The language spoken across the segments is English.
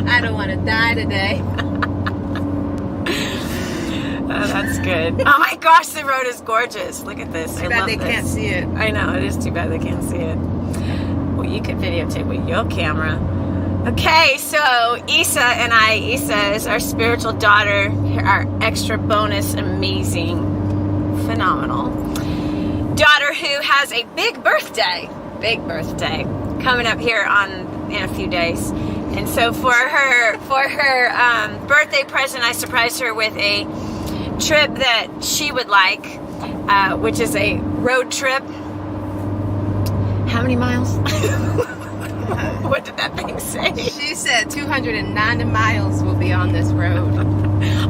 I don't want to die today. Oh, that's good. Oh my gosh, the road is gorgeous. Look at this. Too bad they can't see it. I know, it is too bad they can't see it. Well, you could videotape with your camera. Okay, so Isa is our spiritual daughter, our extra bonus, amazing, phenomenal daughter who has a big birthday coming up here in a few days. And so for her birthday present, I surprised her with a trip that she would like, which is a road trip. How many miles? What did that thing say? She said 290 miles will be on this road.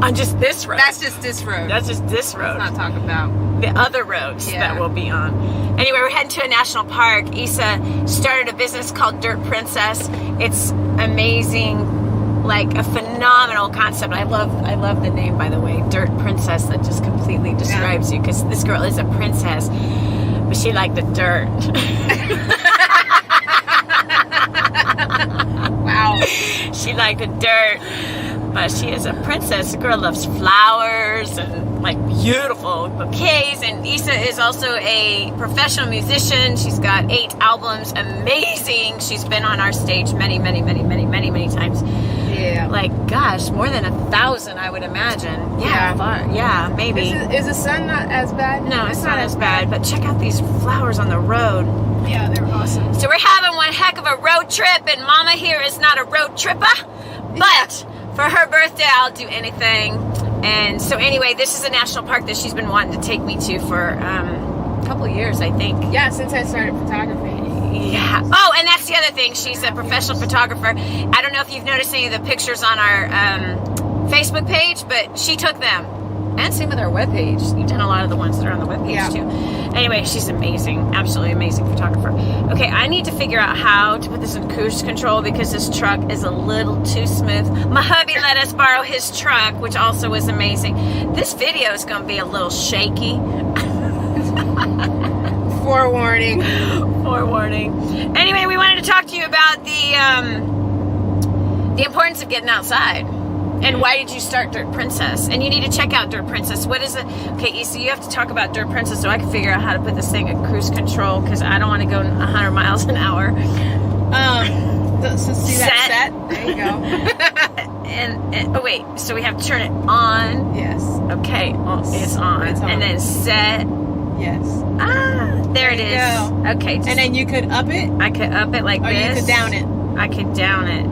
On just this road? That's just this road. That's just this road. Let's not talk about the other roads that we'll be on. Anyway, we're heading to a national park. Isa started a business called Dirt Princess. It's amazing, like a phenomenal concept. I love the name, by the way, Dirt Princess. That just completely describes you, because this girl is a princess, but she liked the dirt. Wow. She liked the dirt, but she is a princess. The girl loves flowers and like beautiful bouquets. And Isa is also a professional musician. She's got 8 albums. Amazing. She's been on our stage many times. Yeah. Like, gosh, more than 1,000, I would imagine. Yeah, maybe. Is the sun not as bad? No, it's not as bad. But check out these flowers on the road. Yeah, they're awesome. So we're having one heck of a road trip, and Mama here is not a road tripper, but for her birthday, I'll do anything. And so anyway, this is a national park that she's been wanting to take me to for a couple of years, I think. Yeah, since I started photography. Yeah. Oh, and that's the other thing. She's a professional photographer. I don't know if you've noticed any of the pictures on our Facebook page, but she took them. And same with our webpage. You've done a lot of the ones that are on the webpage too. Anyway, she's amazing. Absolutely amazing photographer. Okay, I need to figure out how to put this in cruise control because this truck is a little too smooth. My hubby let us borrow his truck, which also was amazing. This video is going to be a little shaky. Forewarning. Anyway, we wanted to talk to you about the importance of getting outside. And why did you start Dirt Princess? And you need to check out Dirt Princess. What is it? Okay, so you have to talk about Dirt Princess so I can figure out how to put this thing in cruise control, because I don't want to go 100 miles an hour. So see that set? There you go. and oh wait, so we have to turn it on. Yes. Okay, well, it's on. And then set. Yes. There it is. Go. Okay. And then you could up it. I could up it like this. Or you could down it. I could down it.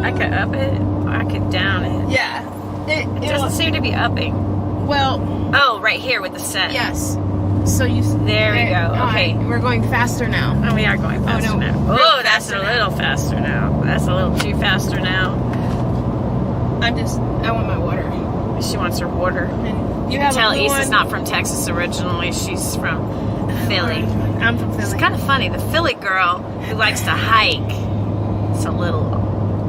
I could up it, or I could down it. Yeah. It doesn't seem to be upping. Well. Oh, right here with the set. Yes. So you. There we go. Okay. Right. We're going faster now. Oh, we are going faster now. Oh, that's a little faster now. That's a little too faster now. I want my water. She wants her water. And you can tell Issa's not from Texas originally. She's from Philly. I'm from Philly. It's kind of funny. The Philly girl who likes to hike. It's a little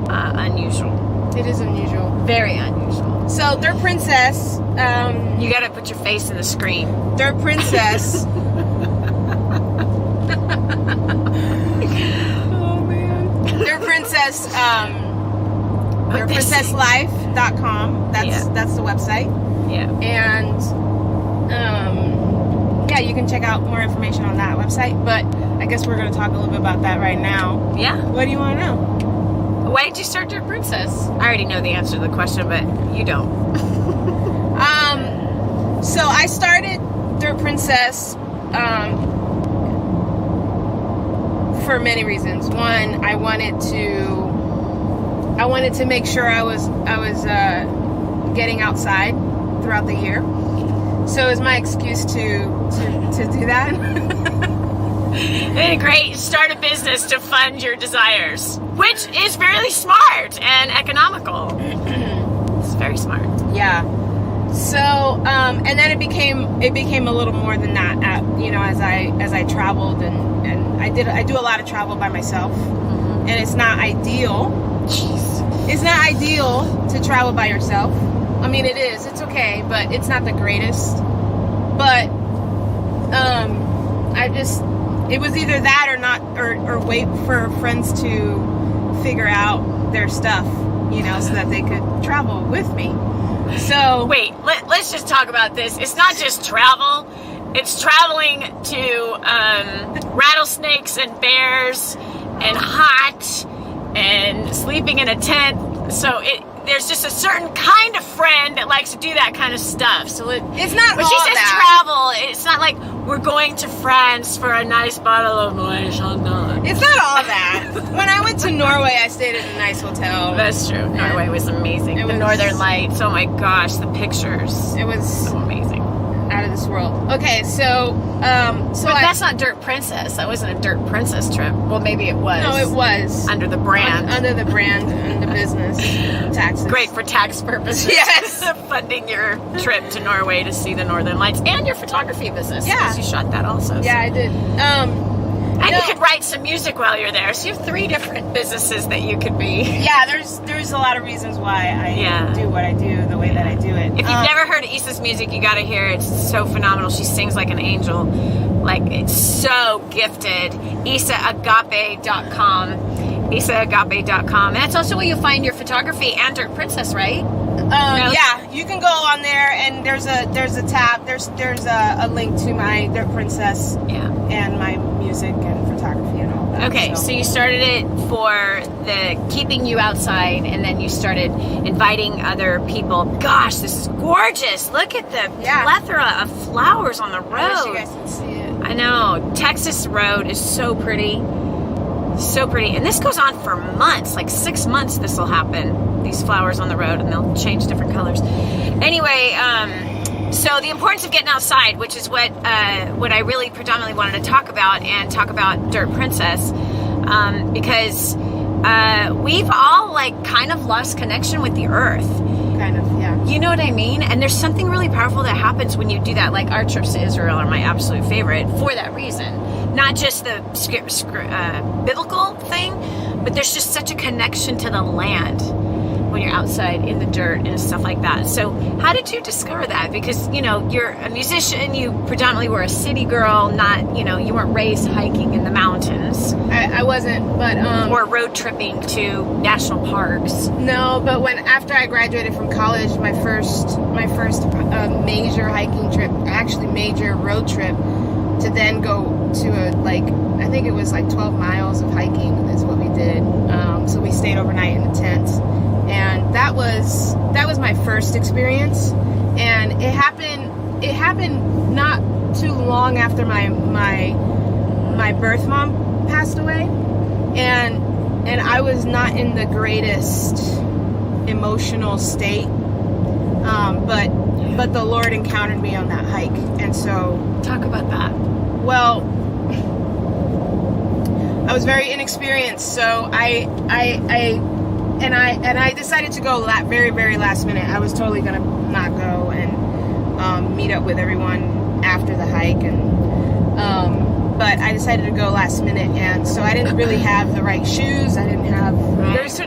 unusual. It is unusual. Very unusual. So, Dirt Princess. You got to put your face in the screen. Dirt Princess. Oh man. Dirt Princess. DirtPrincessLife.com. That's the website. Yeah. And you can check out more information on that website. But I guess we're going to talk a little bit about that right now. Yeah. What do you want to know? Why did you start Dirt Princess? I already know the answer to the question, but you don't. So I started Dirt Princess for many reasons. One, I wanted to make sure I was getting outside throughout the year. So it was my excuse to do that. Great. Start a business to fund your desires, which is very smart and economical. It's very smart. Yeah. So, and then it became a little more than that. As I traveled and I do a lot of travel by myself, and it's not ideal. Jeez. It's not ideal to travel by yourself. I mean, it is. It's okay, but it's not the greatest. But it was either that or not, or wait for friends to figure out their stuff, you know, so that they could travel with me. So wait, let's just talk about this. It's not just travel. It's traveling to rattlesnakes and bears and hot and sleeping in a tent. So there's just a certain kind of friend that likes to do that kind of stuff. So it's not when all she says that. travel, it's not like we're going to France for a nice bottle of Moët Chandon. It's not all that. When I went to Norway, I stayed at a nice hotel. That's true. Norway was amazing. The Northern Lights. Oh my gosh, the pictures. It was so amazing. Out of this world. Okay, so but that's not Dirt Princess. That wasn't a Dirt Princess trip. Well, maybe it was. No, it was under the brand. Under the brand and the business taxes. Great for tax purposes. Yes. Funding your trip to Norway to see the Northern Lights and your photography business. Yeah. Because you shot that also. Yeah, I did. And you could write some music while you're there. So you have 3 different businesses that you could be. Yeah, there's a lot of reasons why I do what I do the way that I do it. If you've never heard Issa's music, you got to hear it. It's so phenomenal. She sings like an angel. Like, it's so gifted. IssaAgape.com. IssaAgape.com. And that's also where you'll find your photography and Dirt Princess, right? Yeah, you can go on there, and there's a tab. There's a link to my Dirt Princess and my music and photography and all that. Okay, so you started it for the keeping you outside, and then you started inviting other people. Gosh, this is gorgeous. Look at the plethora of flowers on the road. I wish you guys could see it. I know. Texas road is so pretty. So pretty. And this goes on for months, like 6 months this will happen. These flowers on the road, and they'll change different colors. Anyway, so the importance of getting outside, which is what I really predominantly wanted to talk about, and talk about Dirt Princess, because we've all like kind of lost connection with the earth. Kind of, yeah. You know what I mean? And there's something really powerful that happens when you do that. Like our trips to Israel are my absolute favorite for that reason. Not just the biblical thing, but there's just such a connection to the land when you're outside in the dirt and stuff like that. So how did you discover that? Because, you know, you're a musician, you predominantly were a city girl, not, you know, you weren't raised hiking in the mountains. I wasn't, but... or road tripping to national parks. No, but after I graduated from college, my first major hiking trip, actually major road trip, to then go to I think it was like 12 miles of hiking is what we did. So we stayed overnight in a tent. And that was my first experience, and it happened not too long after my birth mom passed away, and I was not in the greatest emotional state, but the Lord encountered me on that hike, and so talk about that. Well, I was very inexperienced, so I decided to go very, very last minute. I was totally gonna not go and meet up with everyone after the hike, but I decided to go last minute, and so I didn't really have the right shoes. I didn't have.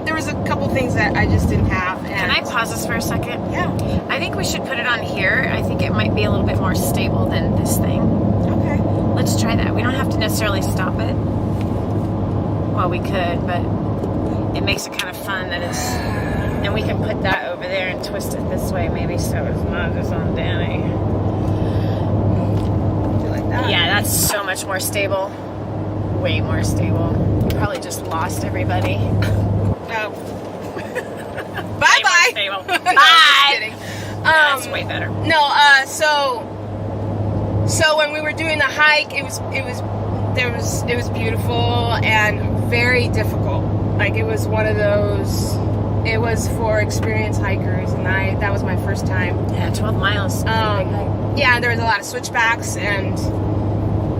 There was a couple things that I just didn't have. And can I pause this for a second? Yeah. I think we should put it on here. I think it might be a little bit more stable than this thing. Okay. Let's try that. We don't have to necessarily stop it. Well, we could, but it makes it kind of fun that it's, and we can put that over there and twist it this way maybe so it's not just on Danny. Like that. Yeah, that's so much more stable. Way more stable. You probably just lost everybody. Oh. Bye-bye. Stable. No, Bye. just kidding. That's way better. No, so when we were doing the hike, it was beautiful and very difficult. Like, it was one of those, it was for experienced hikers, and that was my first time. Yeah, 12 miles. Yeah, there was a lot of switchbacks, and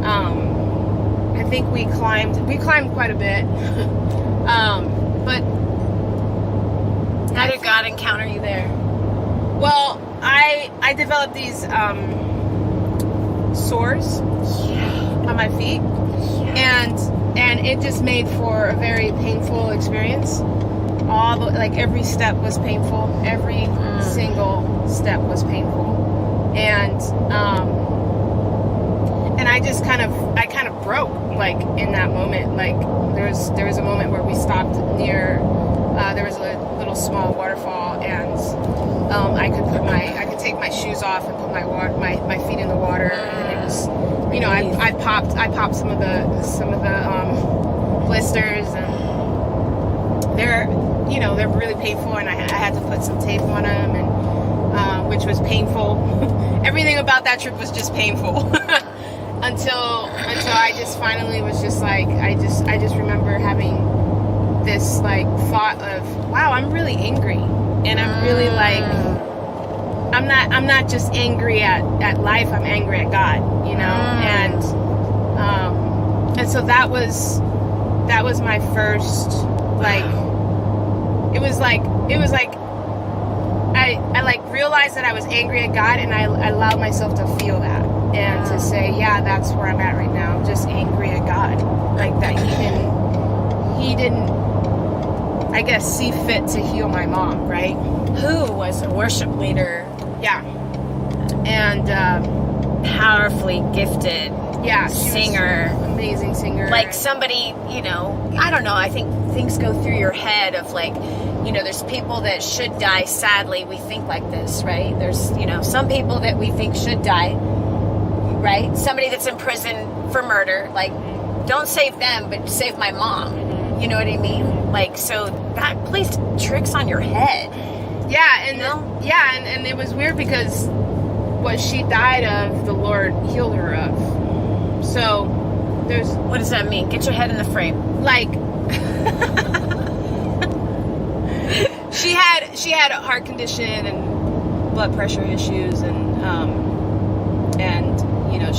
I think we climbed quite a bit. But how did God encounter you there? Well, I developed these sores on my feet, and it just made for a very painful experience. Every step was painful. Every single step was painful, and I just kind of broke, like, in that moment. Like, there was a moment where we stopped near, there was a little small waterfall, and I could take my shoes off and put my feet in the water, and it was, you know, I popped some of the blisters, and they're really painful, and I had to put some tape on them, and which was painful. Everything about that trip was just painful. until I just finally was just like, I just remember having this, like, thought of, wow, I'm really angry, and I'm really, like, I'm not just angry at life, I'm angry at God, you know. And so that was my first, like, it was like I like realized that I was angry at God, and I allowed myself to feel that, and to say, yeah, that's where I'm at right now. I'm just angry at God, like, that he didn't, I guess, see fit to heal my mom, right? Who was a worship leader. Yeah. And powerfully gifted. Yeah, singer. Amazing singer. Like, somebody, you know, I don't know, I think things go through your head of, like, you know, there's people that should die. Sadly, we think like this, right? There's, you know, some people that we think should die, right? Somebody that's in prison for murder, like, don't save them, but save my mom. You know what I mean? Like, so that plays tricks on your head. Yeah, and you know? Yeah, and it was weird because what she died of, the Lord healed her of. So there's, what does that mean? Get your head in the frame. Like, she had a heart condition and blood pressure issues, and you know,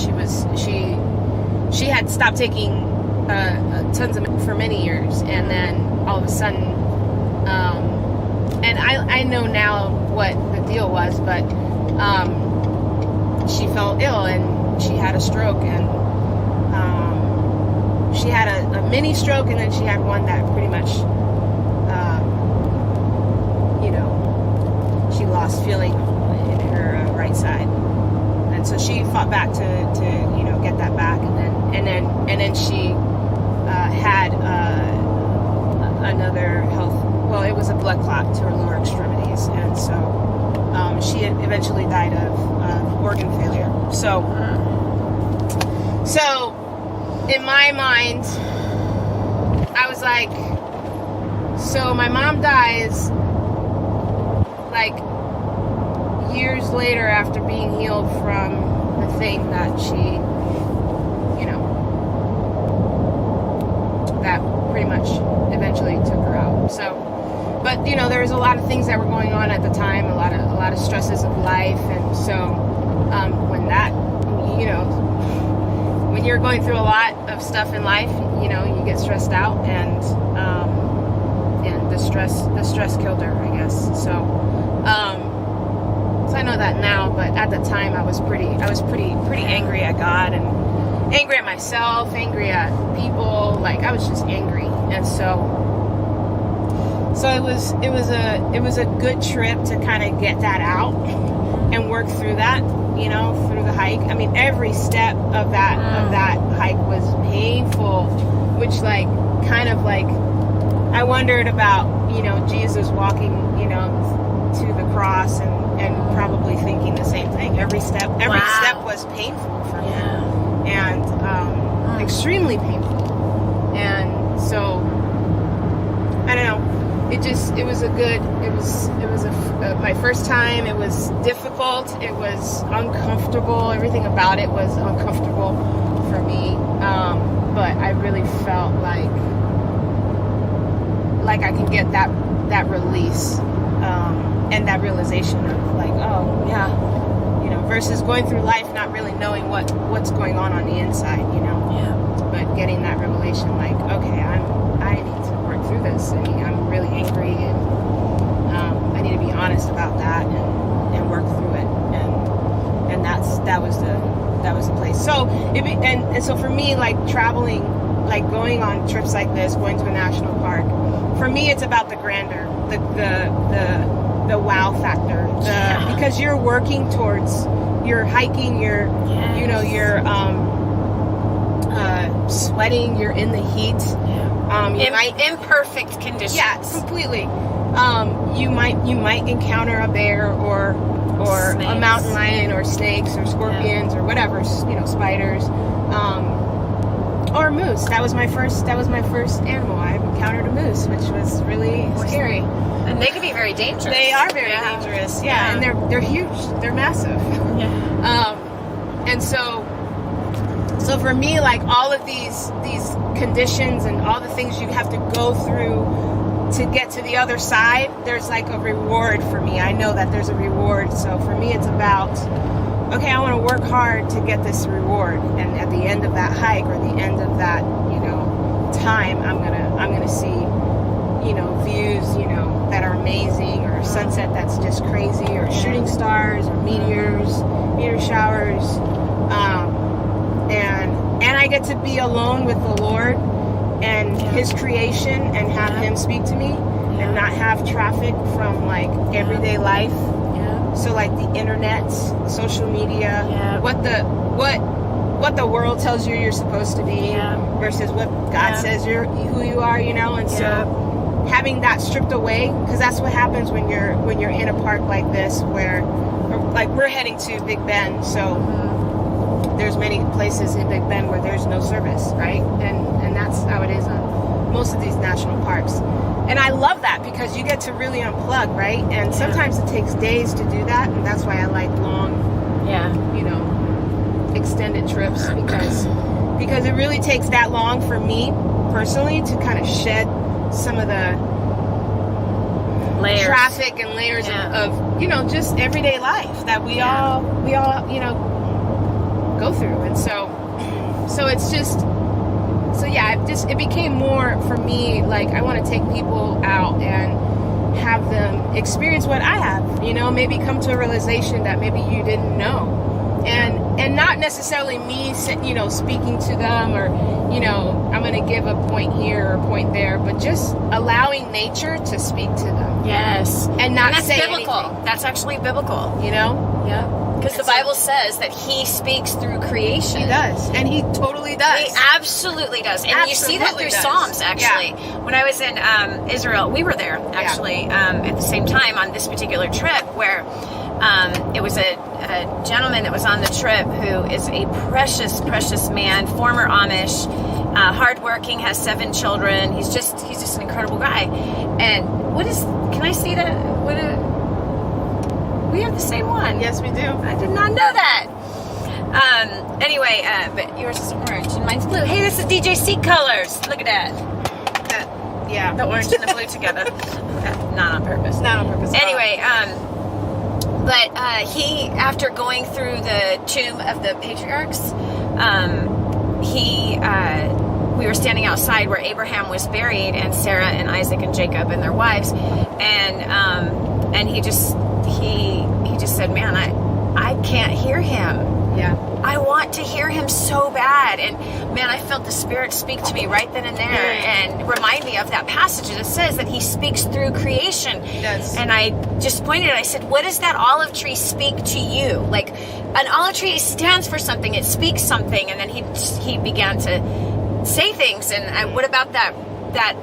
she had stopped taking tons of for many years, and then all of a sudden, and I know now what the deal was, but she fell ill and she had a stroke, and she had a mini stroke, and then she had one that pretty much, you know, she lost feeling in her right side, and so she fought back to you know, get that back, and then she had another health. Well, it was a blood clot to her lower extremities, and so she had eventually died of organ failure. So in my mind, I was like, so my mom dies, like, years later after being healed from the thing that she, you know, that pretty much eventually took her out. So, but, you know, there was a lot of things that were going on at the time, a lot of stresses of life, and so when that, you know, when you're going through a lot of stuff in life, you know, you get stressed out, and the stress killed her, I guess. So I know that now, but at the time I was pretty angry at God, and angry at myself, angry at people. Like, I was just angry, and so it was a good trip to kind of get that out and work through that, you know, through the hike. I mean, every step of that hike was painful, which, like, kind of like, I wondered about, you know, Jesus walking, you know, to the cross, and probably thinking the same thing. Every step was painful for me, and extremely painful. And so, I don't know. It was my first time. It was difficult. It was uncomfortable. Everything about it was uncomfortable for me. But I really felt like I could get that release, and that realization of, like, oh yeah, you know, versus going through life not really knowing what's going on the inside, you know. Yeah. But getting that revelation, like, okay, I need to work through this. I mean, I'm really angry, and I need to be honest about that, and work through it, and that was the place. So and so for me, like, traveling, like, going on trips like this, going to a national park, for me it's about the grandeur, the wow factor, because you're working towards, you're hiking, you know, you're sweating, you're in the heat. You might imperfect conditions. Yeah, completely. You might encounter a bear or a mountain lion or snakes or scorpions or whatever, spiders, or a moose. That was my first animal. I encountered a moose, which was really scary. And they can be very dangerous. They are very dangerous. Yeah, and they're huge. They're massive. Yeah. And so for me, like all of these conditions and all the things you have to go through to get to the other side, there's like a reward for me. I know that there's a reward. So for me, it's about, okay, I want to work hard to get this reward, and at the end of that hike or the end of that time, I'm gonna see views that are amazing, or a sunset that's just crazy, or shooting stars, or meteor showers, and I get to be alone with the Lord and His creation, and have Him speak to me, and not have traffic from like everyday life. So like the internet, social media, what the world tells you you're supposed to be, versus what God says who you are, and so having that stripped away, because that's what happens when you're in a park like this, where like we're heading to Big Bend, so there's many places in Big Bend where there's no service, right? And that's how it is on most of these national parks. And I love that, because you get to really unplug, right? And sometimes it takes days to do that, and that's why I like long, extended trips, because it really takes that long for me personally to kind of shed some of the layers. Traffic and layers of just everyday life that we all go through. And so it's just, it became more for me, like I want to take people out and have them experience what I have, maybe come to a realization that maybe you didn't know, and not necessarily me speaking to them, or I'm going to give a point here or a point there, but just allowing nature to speak to them. Yes. And not that's say biblical. anything. That's actually biblical. Yeah. Because the Bible says that He speaks through creation. He does. And He totally does. He absolutely does. And you see that through Psalms, actually. Yeah. When I was in Israel, we were there, actually, at the same time on this particular trip, where it was a gentleman that was on the trip who is a precious, precious man, former Amish, hardworking, has 7 children. He's just an incredible guy. And can I see that? We have the same one. Yes, we do. I did not know that. Anyway, but yours is orange and mine's blue. Hey, this is DJ Seat Colors. Look at that. The orange and the blue together. Not on purpose. Not on purpose. Anyway, but he, after going through the tomb of the patriarchs, we were standing outside where Abraham was buried, and Sarah and Isaac and Jacob and their wives, and he just said, man, I can't hear him. Yeah. I want to hear him so bad. And man, I felt the Spirit speak to me right then and there and remind me of that passage that says that He speaks through creation. Yes. And I just pointed it. I said, what does that olive tree speak to you? Like, an olive tree stands for something. It speaks something. And then he began to say things. And what about that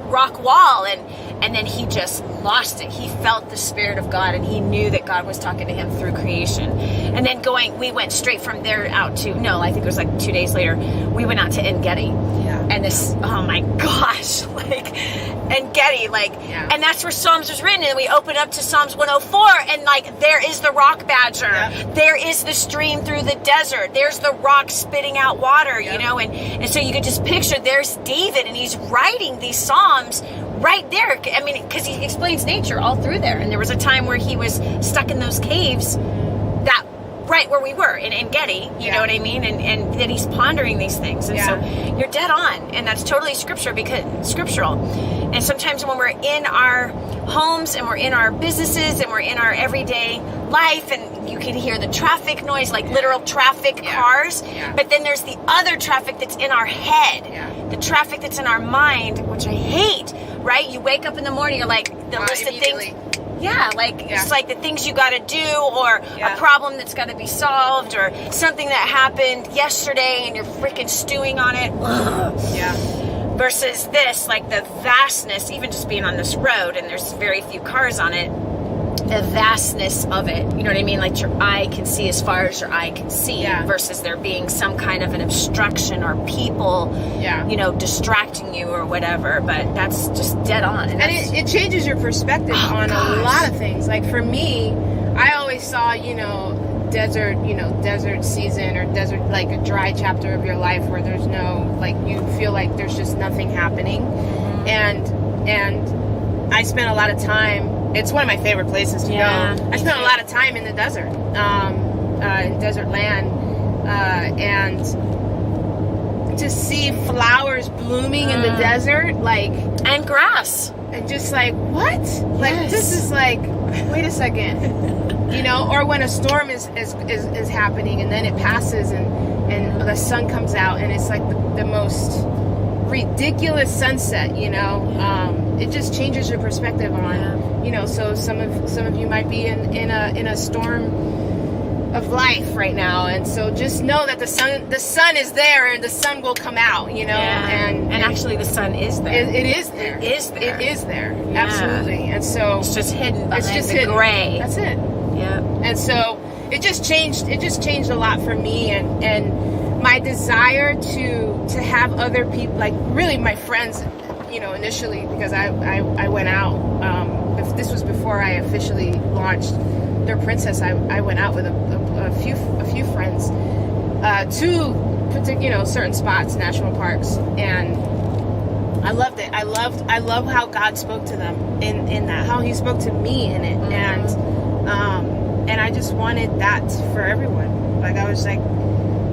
rock wall? And then he just lost it. He felt the Spirit of God, and he knew that God was talking to him through creation. And then we went straight from there out to, I think it was like 2 days later, we went out to En-Gedi. Yeah. And this, oh my gosh, En-Gedi, and that's where Psalms was written. And we opened up to Psalms 104, and there is the rock badger. Yep. There is the stream through the desert. There's the rock spitting out water, and so you could just picture, there's David, and he's writing these Psalms right there. I mean, because he explains nature all through there. And there was a time where he was stuck in those caves, that right where we were in En-Gedi, you know what I mean? And then he's pondering these things. And so you're dead on. And that's totally scriptural. And sometimes when we're in our homes and we're in our businesses and we're in our everyday life, and you can hear the traffic noise, literal traffic, cars. Yeah. But then there's the other traffic that's in our head. Yeah. The traffic that's in our mind, which I hate, right? You wake up in the morning, you're like, the list of things. Yeah, like it's like the things you got to do, or a problem that's got to be solved, or something that happened yesterday and you're freaking stewing on it. Yeah. Versus this, like the vastness, even just being on this road and there's very few cars on it, the vastness of it, you know what I mean? Like your eye can see as far as your eye can see, versus there being some kind of an obstruction or people, you know, distracting you or whatever. But that's just dead on. And it changes your perspective on a lot of things. Like for me, I always saw, you know, desert season, or desert, like a dry chapter of your life where there's no, like, you feel like there's just nothing happening. And I spent a lot of time, it's one of my favorite places to go. I spent a lot of time in the desert, in desert land, and to see flowers blooming in the desert, like, and grass, and just like, what? Like, this is like, wait a second. You know, or when a storm is happening and then it passes and the sun comes out and it's like the most ridiculous sunset, you know. It just changes your perspective on, you know, so some of you might be in a storm of life right now, and so just know that the sun is there and the sun will come out, you know. And actually the sun is there. It is there. It is there. It is there. Absolutely. And so it's just hidden behind the gray. That's it. Yeah. And so it just changed a lot for me, and my desire to have other people, like really my friends, you know, initially, because I went out, if this was before I officially launched Dirt Princess, I went out with a few friends to particular, you know, certain spots, national parks, and I loved it. I love how God spoke to them in that, how He spoke to me in it, and I just wanted that for everyone. Like, I was like,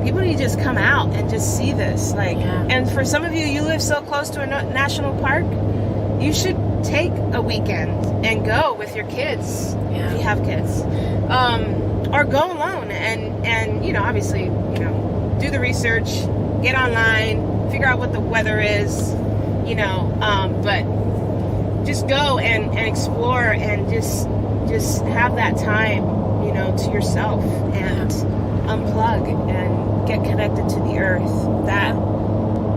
people need to just come out and just see this. Like, and for some of you, you live so close to a national park, you should take a weekend and go with your kids, if you have kids, or go alone and you know, obviously, you know, do the research, get online, figure out what the weather is, you know, but just go and explore and just have that time, you know, to yourself, and unplug and get connected to the earth. That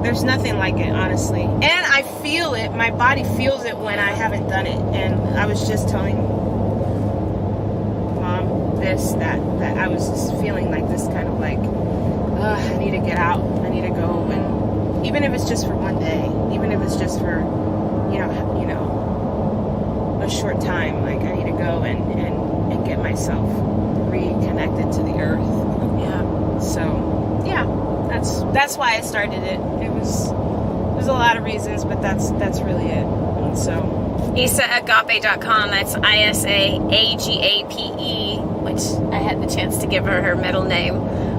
there's nothing like it, honestly. And I feel it. My body feels it when I haven't done it. And I was just telling Mom that I was just feeling like this kind of like, I need to get out. I need to go, and even if it's just for one day, even if it's just for, you know, a short time, like I need to go and get myself reconnected to the earth. So that's why I started it. There's a lot of reasons, but that's really it. And so IsaAgape.com, that's ISAAGAPE, which I had the chance to give her middle name,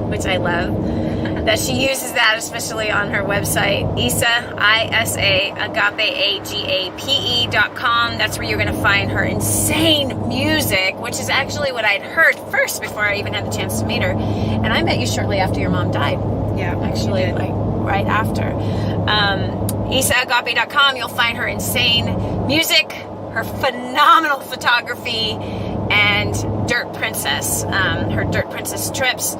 which I love. That she uses that especially on her website, IsaAgape.com. That's where you're going to find her insane music, which is actually what I'd heard first before I even had the chance to meet her. And I met you shortly after your mom died. Yeah, actually, like right after. IsaAgape.com, you'll find her insane music, her phenomenal photography, and Dirt Princess, her Dirt Princess trips,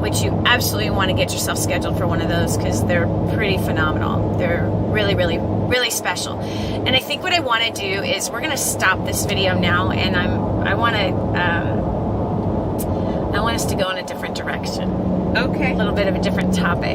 which you absolutely want to get yourself scheduled for one of those, because they're pretty phenomenal. They're really, really, really special. And I think what I want to do is we're going to stop this video now, and I want us to go in a different direction. Okay. A little bit of a different topic.